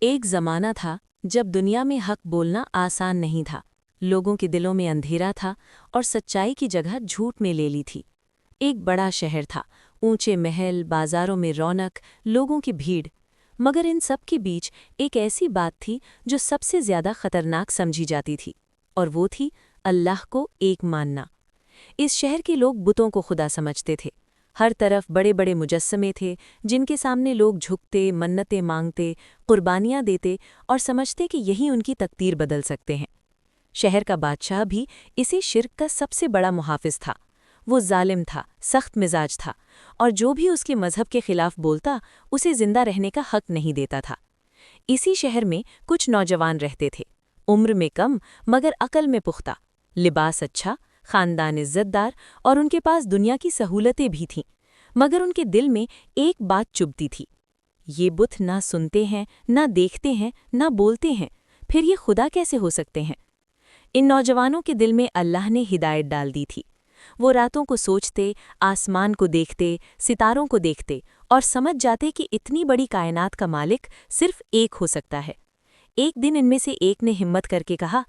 ایک زمانہ تھا جب دنیا میں حق بولنا آسان نہیں تھا، لوگوں کے دلوں میں اندھیرا تھا اور سچائی کی جگہ جھوٹ نے لے لی تھی۔ ایک بڑا شہر تھا، اونچے محل، بازاروں میں رونق، لوگوں کی بھیڑ، مگر ان سب کے بیچ ایک ایسی بات تھی جو سب سے زیادہ خطرناک سمجھی جاتی تھی، اور وہ تھی اللہ کو ایک ماننا۔ اس شہر کے لوگ بتوں کو خدا سمجھتے تھے۔ ہر طرف بڑے بڑے مجسمے تھے جن کے سامنے لوگ جھکتے، منتیں مانگتے، قربانیاں دیتے اور سمجھتے کہ یہی ان کی تقدیر بدل سکتے ہیں۔ شہر کا بادشاہ بھی اسی شرک کا سب سے بڑا محافظ تھا۔ وہ ظالم تھا، سخت مزاج تھا، اور جو بھی اس کے مذہب کے خلاف بولتا اسے زندہ رہنے کا حق نہیں دیتا تھا۔ اسی شہر میں کچھ نوجوان رہتے تھے، عمر میں کم مگر عقل میں پختہ، لباس اچھا، خاندان عزت دار، اور ان کے پاس دنیا کی سہولتیں بھی تھیں، مگر ان کے دل میں ایک بات چبھتی تھی: یہ بت نہ سنتے ہیں، نہ دیکھتے ہیں، نہ بولتے ہیں، پھر یہ خدا کیسے ہو سکتے ہیں؟ ان نوجوانوں کے دل میں اللہ نے ہدایت ڈال دی تھی۔ وہ راتوں کو سوچتے، آسمان کو دیکھتے، ستاروں کو دیکھتے، اور سمجھ جاتے کہ اتنی بڑی کائنات کا مالک صرف ایک ہو سکتا ہے۔ ایک دن ان میں سے ایک نے ہمت کر کے کہا: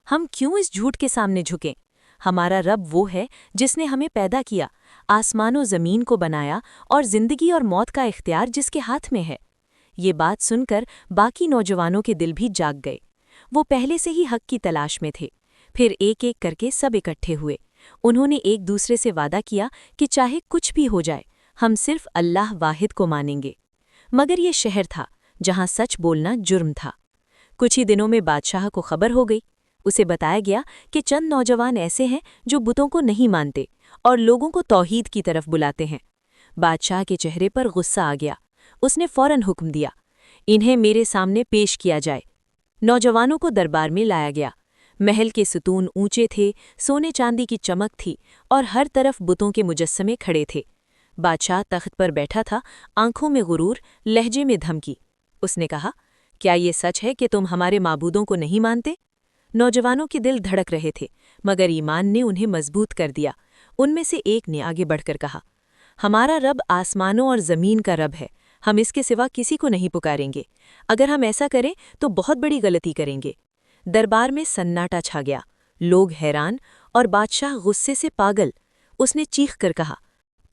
ہم کیوں اس جھوٹ کے سامنے جھکیں؟ ہمارا رب وہ ہے جس نے ہمیں پیدا کیا، آسمان و زمین کو بنایا، اور زندگی اور موت کا اختیار جس کے ہاتھ میں ہے۔ یہ بات سن کر باقی نوجوانوں کے دل بھی جاگ گئے۔ وہ پہلے سے ہی حق کی تلاش میں تھے۔ پھر ایک ایک کر کے سب اکٹھے ہوئے۔ انہوں نے ایک دوسرے سے وعدہ کیا کہ چاہے کچھ بھی ہو جائے، ہم صرف اللہ واحد کو مانیں گے۔ مگر یہ شہر تھا جہاں سچ بولنا جرم تھا۔ کچھ ہی دنوں میں بادشاہ کو خبر ہو گئی۔ اسے بتایا گیا کہ چند نوجوان ایسے ہیں جو بتوں کو نہیں مانتے اور لوگوں کو توحید کی طرف بلاتے ہیں۔ بادشاہ کے چہرے پر غصہ آ گیا۔ اس نے فوراً حکم دیا: انہیں میرے سامنے پیش کیا جائے۔ نوجوانوں کو دربار میں لایا گیا۔ محل کے ستون اونچے تھے، سونے چاندی کی چمک تھی، اور ہر طرف بتوں کے مجسمے کھڑے تھے۔ بادشاہ تخت پر بیٹھا تھا، آنکھوں میں غرور، لہجے میں دھمکی۔ اس نے کہا: کیا یہ سچ ہے کہ تم ہمارے معبودوں کو نہیں مانتے؟ نوجوانوں کے دل دھڑک رہے تھے، مگر ایمان نے انہیں مضبوط کر دیا۔ ان میں سے ایک نے آگے بڑھ کر کہا: ہمارا رب آسمانوں اور زمین کا رب ہے، ہم اس کے سوا کسی کو نہیں پکاریں گے۔ اگر ہم ایسا کریں تو بہت بڑی غلطی کریں گے۔ دربار میں سناٹا چھا گیا، لوگ حیران، اور بادشاہ غصے سے پاگل۔ اس نے چیخ کر کہا: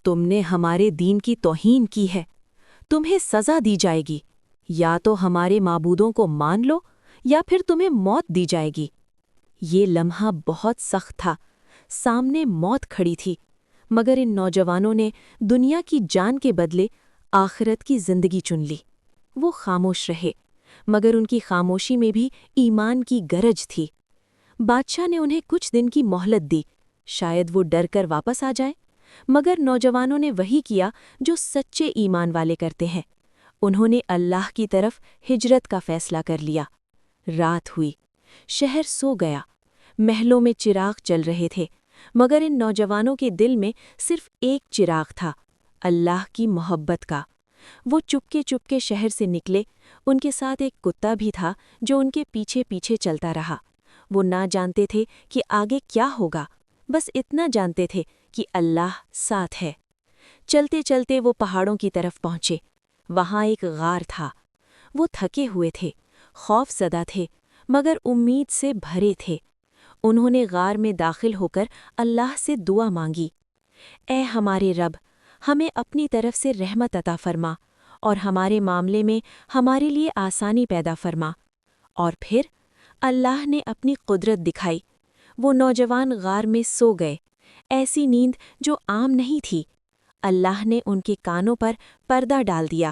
تم نے ہمارے دین کی توہین کی ہے، تمہیں سزا دی جائے گی۔ یا تو ہمارے معبودوں کو مان لو یا پھر تمہیں موت دی جائے گی۔ یہ لمحہ بہت سخت تھا، سامنے موت کھڑی تھی، مگر ان نوجوانوں نے دنیا کی جان کے بدلے آخرت کی زندگی چن لی۔ وہ خاموش رہے، مگر ان کی خاموشی میں بھی ایمان کی گرج تھی۔ بادشاہ نے انہیں کچھ دن کی مہلت دی، شاید وہ ڈر کر واپس آ جائیں، مگر نوجوانوں نے وہی کیا جو سچے ایمان والے کرتے ہیں۔ انہوں نے اللہ کی طرف ہجرت کا فیصلہ کر لیا۔ رات ہوئی، شہر سو گیا، محلوں میں چراغ چل رہے تھے، مگر ان نوجوانوں کے دل میں صرف ایک چراغ تھا، اللہ کی محبت کا۔ وہ چپکے چپکے شہر سے نکلے۔ ان کے ساتھ ایک کتا بھی تھا جو ان کے پیچھے پیچھے چلتا رہا۔ وہ نہ جانتے تھے کہ آگے کیا ہوگا، بس اتنا جانتے تھے کہ اللہ ساتھ ہے۔ چلتے چلتے وہ پہاڑوں کی طرف پہنچے۔ وہاں ایک غار تھا۔ وہ تھکے ہوئے تھے، خوف زدہ تھے، مگر امید سے بھرے تھے۔ انہوں نے غار میں داخل ہو کر اللہ سے دعا مانگی: اے ہمارے رب، ہمیں اپنی طرف سے رحمت عطا فرما اور ہمارے معاملے میں ہمارے لیے آسانی پیدا فرما۔ اور پھر اللہ نے اپنی قدرت دکھائی۔ وہ نوجوان غار میں سو گئے، ایسی نیند جو عام نہیں تھی۔ اللہ نے ان کے کانوں پر پردہ ڈال دیا۔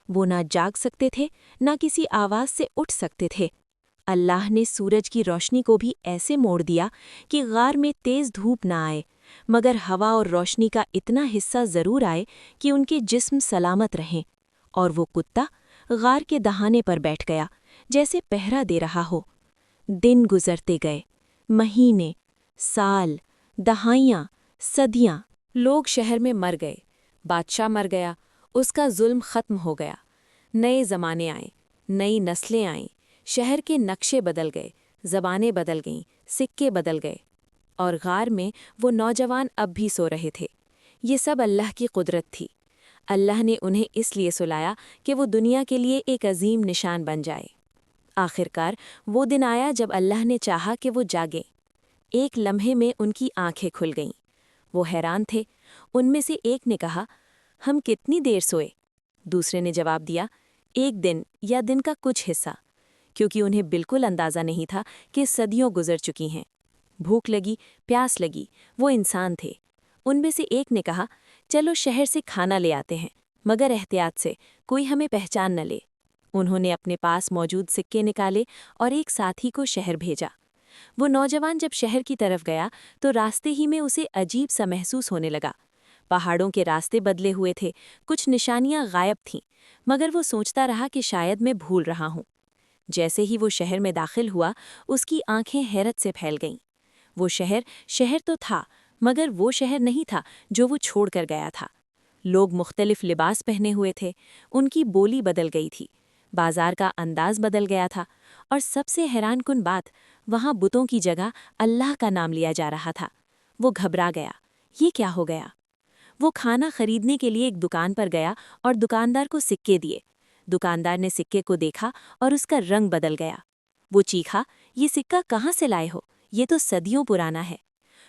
وہ نہ جاگ سکتے تھے، نہ کسی آواز سے اٹھ سکتے تھے۔ اللہ نے سورج کی روشنی کو بھی ایسے موڑ دیا کہ غار میں تیز دھوپ نہ آئے، مگر ہوا اور روشنی کا اتنا حصہ ضرور آئے کہ ان کے جسم سلامت رہیں۔ اور وہ کتا غار کے دہانے پر بیٹھ گیا، جیسے پہرا دے رہا ہو۔ دن گزرتے گئے، مہینے، سال، دہائیاں، صدیاں۔ لوگ شہر میں مر گئے، بادشاہ مر گیا، اس کا ظلم ختم ہو گیا۔ نئے زمانے آئے، نئی نسلیں آئیں، شہر کے نقشے بدل گئے، زبانیں بدل گئیں، سکے بدل گئے، اور غار میں وہ نوجوان اب بھی سو رہے تھے۔ یہ سب اللہ کی قدرت تھی۔ اللہ نے انہیں اس لیے سلایا کہ وہ دنیا کے لیے ایک عظیم نشان بن جائے۔ آخرکار وہ دن آیا جب اللہ نے چاہا کہ وہ جاگیں۔ ایک لمحے میں ان کی آنکھیں کھل گئیں۔ وہ حیران تھے۔ ان میں سے ایک نے کہا، ہم کتنی دیر سوئے؟ دوسرے نے جواب دیا، ایک دن یا دن کا کچھ حصہ، کیونکہ انہیں بالکل اندازہ نہیں تھا کہ صدیوں گزر چکی ہیں۔ بھوک لگی، پیاس لگی، وہ انسان تھے۔ ان میں سے ایک نے کہا، چلو شہر سے کھانا لے آتے ہیں، مگر احتیاط سے، کوئی ہمیں پہچان نہ لے۔ انہوں نے اپنے پاس موجود سکے نکالے اور ایک ساتھی کو شہر بھیجا۔ وہ نوجوان جب شہر کی طرف گیا تو راستے ہی میں اسے عجیب سا محسوس ہونے لگا۔ پہاڑوں کے راستے بدلے ہوئے تھے، کچھ نشانیاں غائب تھیں، مگر وہ سوچتا رہا کہ شاید میں بھول رہا ہوں۔ جیسے ہی وہ شہر میں داخل ہوا، اس کی آنکھیں حیرت سے پھیل گئیں۔ وہ شہر تو تھا، مگر وہ شہر نہیں تھا جو وہ چھوڑ کر گیا تھا۔ لوگ مختلف لباس پہنے ہوئے تھے، ان کی بولی بدل گئی تھی، بازار کا انداز بدل گیا تھا، اور سب سے حیران کن بات، وہاں بتوں کی جگہ اللہ کا نام لیا جا رہا تھا۔ وہ گھبرا گیا، یہ کیا ہو گیا؟ وہ کھانا خریدنے کے لیے ایک دکان پر گیا اور دکاندار کو سکے دیے۔ دکاندار نے سکے کو دیکھا اور اس کا رنگ بدل گیا۔ وہ چیخا، یہ سکہ کہاں سے لائے ہو؟ یہ تو صدیوں پرانا ہے۔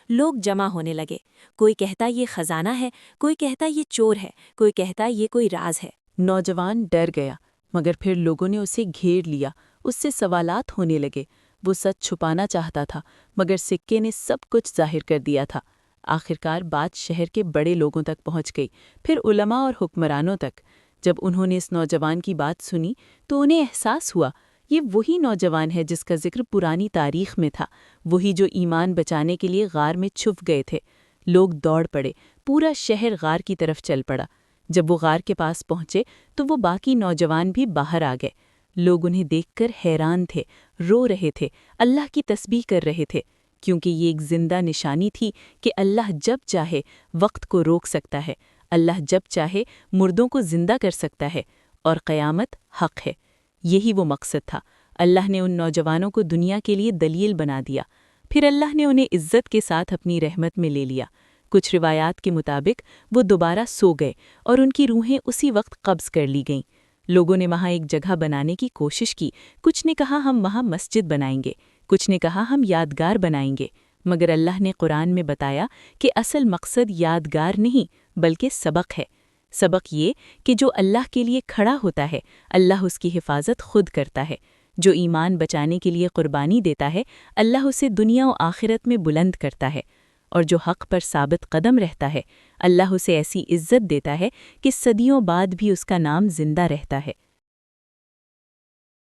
لوگ جمع ہونے لگے، کوئی کہتا یہ خزانہ ہے، کوئی کہتا یہ چور ہے، کوئی کہتا یہ کوئی راز ہے۔ نوجوان ڈر گیا، مگر پھر لوگوں نے اسے گھیر لیا، اس سے سوالات ہونے لگے۔ وہ سچ چھپانا چاہتا تھا، مگر سکے نے سب کچھ ظاہر کر دیا تھا۔ آخرکار بات شہر کے بڑے لوگوں تک پہنچ گئی، پھر علماء اور حکمرانوں تک۔ جب انہوں نے اس نوجوان کی بات سنی تو انہیں احساس ہوا، یہ وہی نوجوان ہے جس کا ذکر پرانی تاریخ میں تھا، وہی جو ایمان بچانے کے لیے غار میں چھپ گئے تھے۔ لوگ دوڑ پڑے، پورا شہر غار کی طرف چل پڑا۔ جب وہ غار کے پاس پہنچے تو وہ باقی نوجوان بھی باہر آ گئے۔ لوگ انہیں دیکھ کر حیران تھے، رو رہے تھے، اللہ کی تسبیح کر رہے تھے، کیونکہ یہ ایک زندہ نشانی تھی کہ اللہ جب چاہے وقت کو روک سکتا ہے، اللہ جب چاہے مردوں کو زندہ کر سکتا ہے، اور قیامت حق ہے۔ یہی وہ مقصد تھا۔ اللہ نے ان نوجوانوں کو دنیا کے لیے دلیل بنا دیا، پھر اللہ نے انہیں عزت کے ساتھ اپنی رحمت میں لے لیا۔ کچھ روایات کے مطابق وہ دوبارہ سو گئے اور ان کی روحیں اسی وقت قبض کر لی گئیں۔ لوگوں نے وہاں ایک جگہ بنانے کی کوشش کی، کچھ نے کہا ہم وہاں مسجد بنائیں گے، کچھ نے کہا ہم یادگار بنائیں گے، مگر اللہ نے قرآن میں بتایا کہ اصل مقصد یادگار نہیں بلکہ سبق ہے۔ سبق یہ کہ جو اللہ کے لیے کھڑا ہوتا ہے، اللہ اس کی حفاظت خود کرتا ہے۔ جو ایمان بچانے کے لیے قربانی دیتا ہے، اللہ اسے دنیا و آخرت میں بلند کرتا ہے، اور جو حق پر ثابت قدم رہتا ہے، اللہ اسے ایسی عزت دیتا ہے کہ صدیوں بعد بھی اس کا نام زندہ رہتا ہے۔